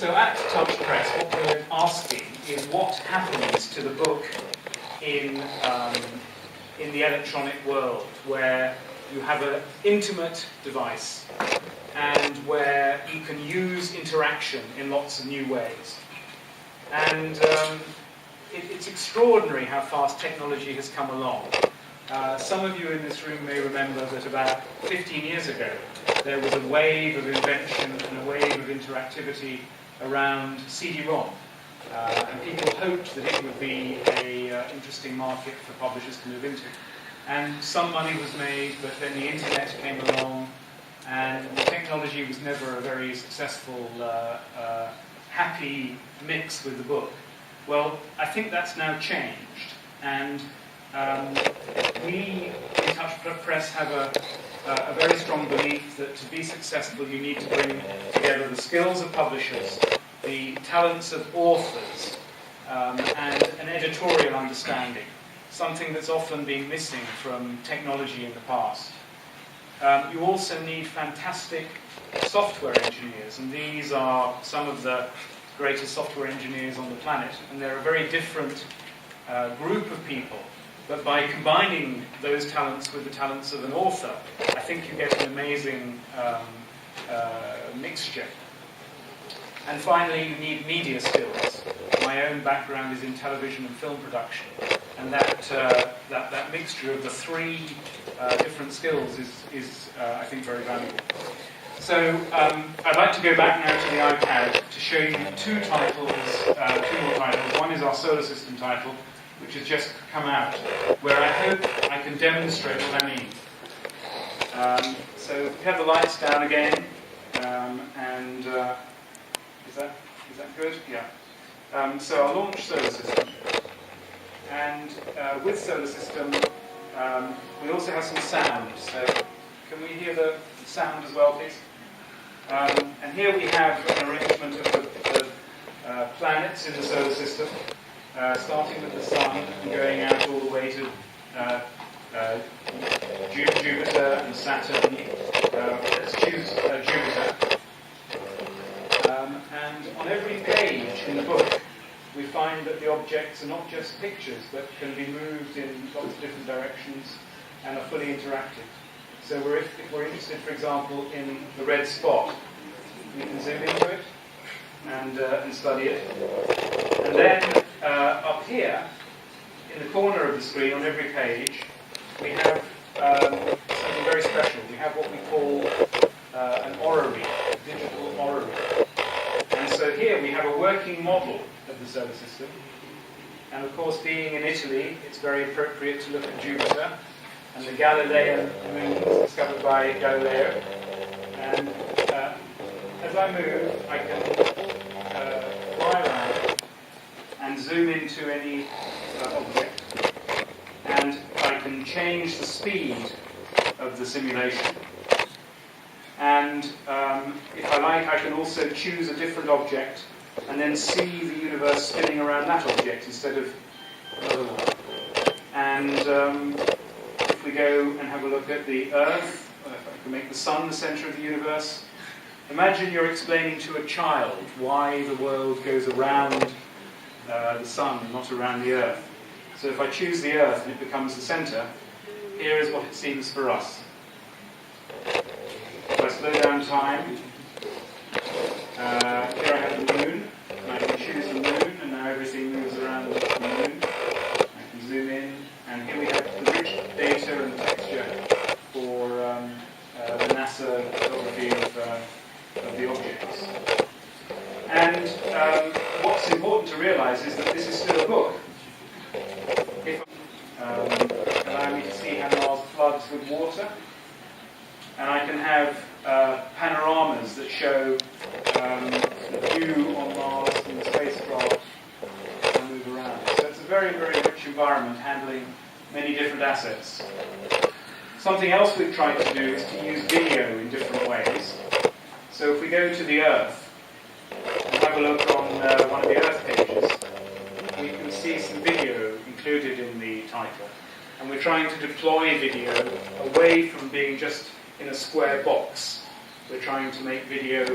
So at Touch Press, what we're asking is what happens to the book in the electronic world, where you have an intimate device and where you can use interaction in lots of new ways. And it's extraordinary how fast technology has come along. Some of you in this room may remember that about 15 years ago there was a wave of invention and a wave of interactivity around CD-ROM. And people hoped that it would be an interesting market for publishers to move into. And some money was made, but then the internet came along, and the technology was never a very successful, happy mix with the book. Well, I think that's now changed, and we in Touch Press have a very strong belief that to be successful you need to bring together the skills of publishers, the talents of authors, and an editorial understanding, something that's often been missing from technology in the past. You also need fantastic software engineers, and these are some of the greatest software engineers on the planet, and they're a very different group of people. But by combining those talents with the talents of an author, I think you get an amazing mixture. And finally, you need media skills. My own background is in television and film production, and that mixture of the three different skills is I think, very valuable. So I'd like to go back now to the iPad to show you two more titles. One is our solar system title, which has just come out, where I hope I can demonstrate what I mean. So we have the lights down again, and is that good? Yeah. So I'll launch solar system, and with solar system we also have some sound. So can we hear the sound as well, please? And here we have an arrangement of the planets in the solar system, starting with the Sun and going out all the way to Jupiter and Saturn. Let's choose Jupiter. And on every page in the book, we find that the objects are not just pictures, but can be moved in lots of different directions and are fully interactive. So if we're interested, for example, in the red spot, we can zoom into it and study it. And then up here, in the corner of the screen, on every page, we have something very special. We have what we call an orrery, a digital orrery. And so here we have a working model of the solar system. And of course, being in Italy, it's very appropriate to look at Jupiter and the Galilean moons discovered by Galileo. And as I move, I can fly around and zoom into any object. And I can change the speed of the simulation. And if I like, I can also choose a different object and then see the universe spinning around that object instead of another one. And if we go and have a look at the Earth, if I can make the Sun the centre of the universe, imagine you're explaining to a child why the world goes around the Sun and not around the Earth. So if I choose the Earth and it becomes the centre, here is what it seems for us. If I slow down time, here I have the moon, and I can choose the moon, and now everything moves around the moon. I can zoom in, and here we have the rich data and texture for the NASA photography of the objects. And what's important to realise is that this is still a book. If allow me to see how Mars floods with water, and I can have panoramas that show the view on Mars from the spacecraft and move around. So it's a very, very rich environment handling many different assets. Something else we've tried to do is to use video in different ways. So if we go to the Earth and have a look on one of the Earth pages, we can see some video included in the title. And we're trying to deploy video away from being just in a square box. We're trying to make video